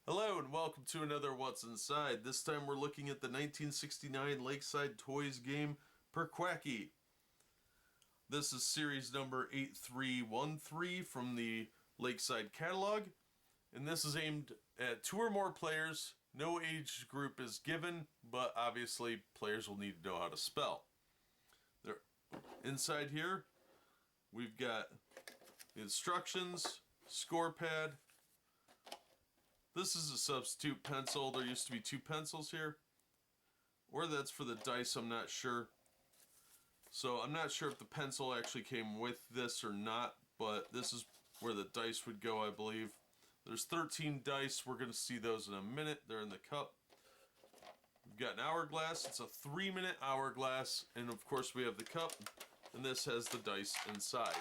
Hello and welcome to another What's Inside. This time we're looking at the 1969 Lakeside Toys game, Perquacky. This is series number 8313 from the Lakeside catalog, and this is aimed at 2 or more players. No age group is given, but obviously players will need to know how to spell. There, inside here, we've got the instructions, score pad. This is a substitute pencil. There used to be 2 pencils here. Or that's for the dice, I'm not sure. So I'm not sure if the pencil actually came with this or not, but this is where the dice would go, I believe. There's 13 dice. We're going to see those in a minute. They're in the cup. We've got an hourglass. It's a 3-minute hourglass. And of course we have the cup. And this has the dice inside.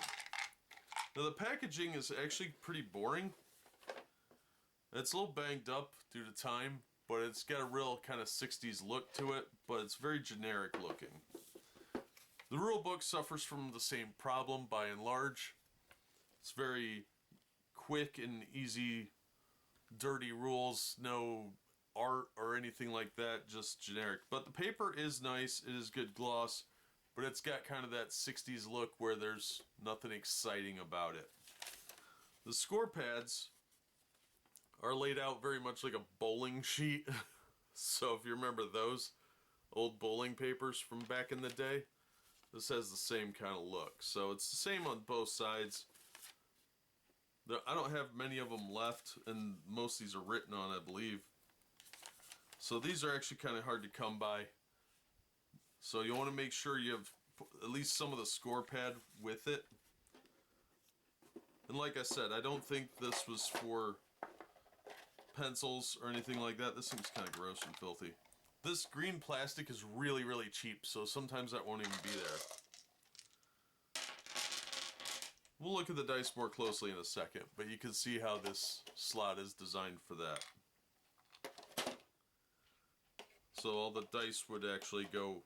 Now the packaging is actually pretty boring. It's a little banged up due to time, but it's got a real kind of 60s look to it, but it's very generic looking. The rule book suffers from the same problem by and large. It's very quick and easy, dirty rules, no art or anything like that, just generic. But the paper is nice, it is good gloss, but it's got kind of that 60s look where there's nothing exciting about it. The score pads are laid out very much like a bowling sheet. So if you remember those old bowling papers from back in the day, this has the same kind of look. So it's the same on both sides. I don't have many of them left, and most of these are written on, I believe. So these are actually kind of hard to come by. So you want to make sure you have at least some of the score pad with it. And like I said, I don't think this was for pencils or anything like that. This thing's kind of gross and filthy. This green plastic is really cheap, so sometimes that won't even be there. We'll look at the dice more closely in a second, but you can see how this slot is designed for that. So all the dice would actually go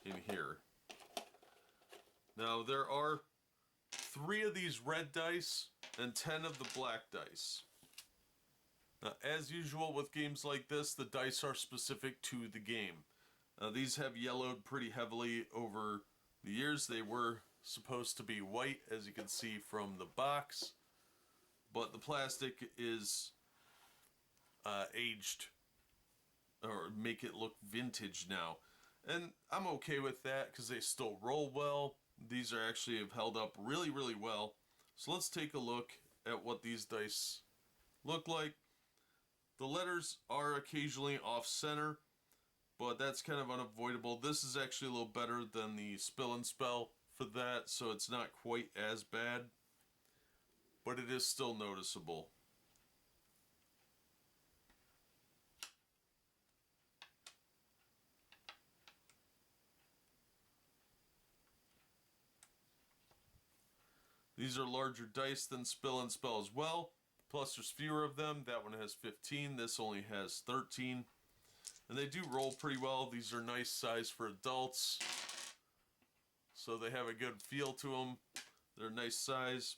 in here. Now there are 3 of these red dice and 10 of the black dice. Now, as usual with games like this, the dice are specific to the game. These have yellowed pretty heavily over the years. They were supposed to be white, as you can see from the box, but the plastic is aged, or make it look vintage now. And I'm okay with that because they still roll well. These are actually have held up really well. So let's take a look at what these dice look like. The letters are occasionally off-center, but that's kind of unavoidable. This is actually a little better than the Spill and Spell for that, so it's not quite as bad, but it is still noticeable. These are larger dice than Spill and Spell as well. Plus there's fewer of them. That one has 15. This only has 13. And they do roll pretty well. These are nice size for adults. So they have a good feel to them. They're a nice size.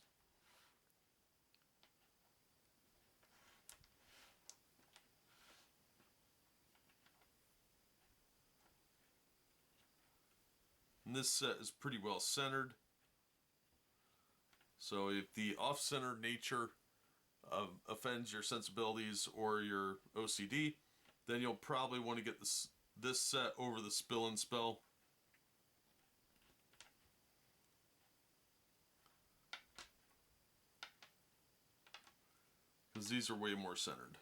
And this set is pretty well centered. So if the off-center nature offends your sensibilities or your OCD, then you'll probably want to get this set over the Spill and Spell. Because these are way more centered.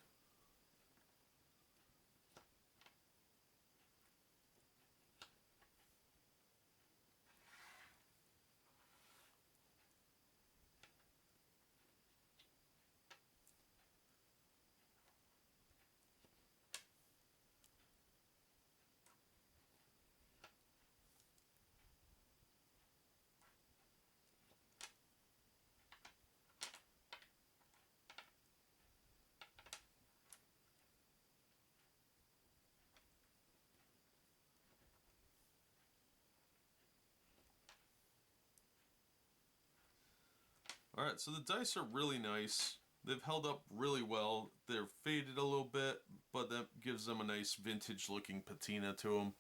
Alright, so the dice are really nice. They've held up really well. They're faded a little bit, but that gives them a nice vintage looking patina to them.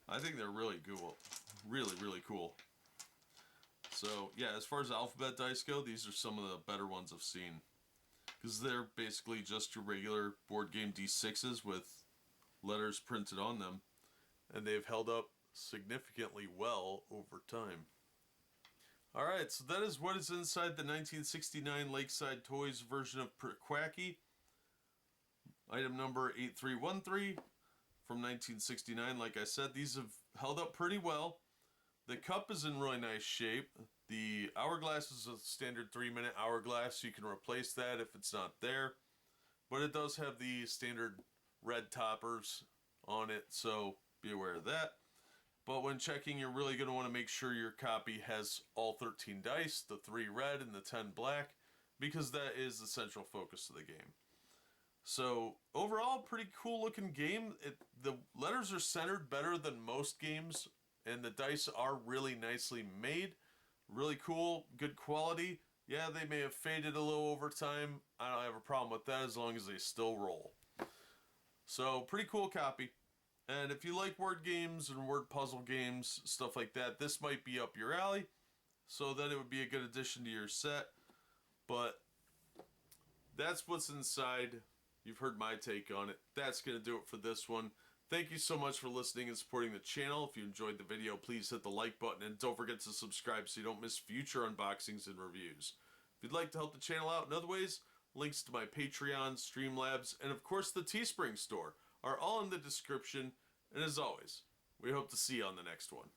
I think they're really cool. Really, really cool. So, yeah, as far as alphabet dice go, these are some of the better ones I've seen. Because they're basically just your regular board game D6s with letters printed on them. And they've held up significantly well over time. Alright, so that is what is inside the 1969 Lakeside Toys version of Perquacky. Item number 8313 from 1969. Like I said, these have held up pretty well. The cup is in really nice shape. The hourglass is a standard 3-minute hourglass, so you can replace that if it's not there. But it does have the standard red toppers on it, so be aware of that. But when checking, you're really going to want to make sure your copy has all 13 dice, the 3 red and the 10 black, because that is the central focus of the game. So, overall, pretty cool looking game. The letters are centered better than most games, and the dice are really nicely made. Really cool, good quality. Yeah, they may have faded a little over time. I don't have a problem with that as long as they still roll. So, pretty cool copy. And if you like word games and word puzzle games, stuff like that, this might be up your alley. So then it would be a good addition to your set. But that's what's inside. You've heard my take on it. That's going to do it for this one. Thank you so much for listening and supporting the channel. If you enjoyed the video, please hit the like button. And don't forget to subscribe so you don't miss future unboxings and reviews. If you'd like to help the channel out in other ways, links to my Patreon, Streamlabs, and of course the Teespring store are all in the description, and as always, we hope to see you on the next one.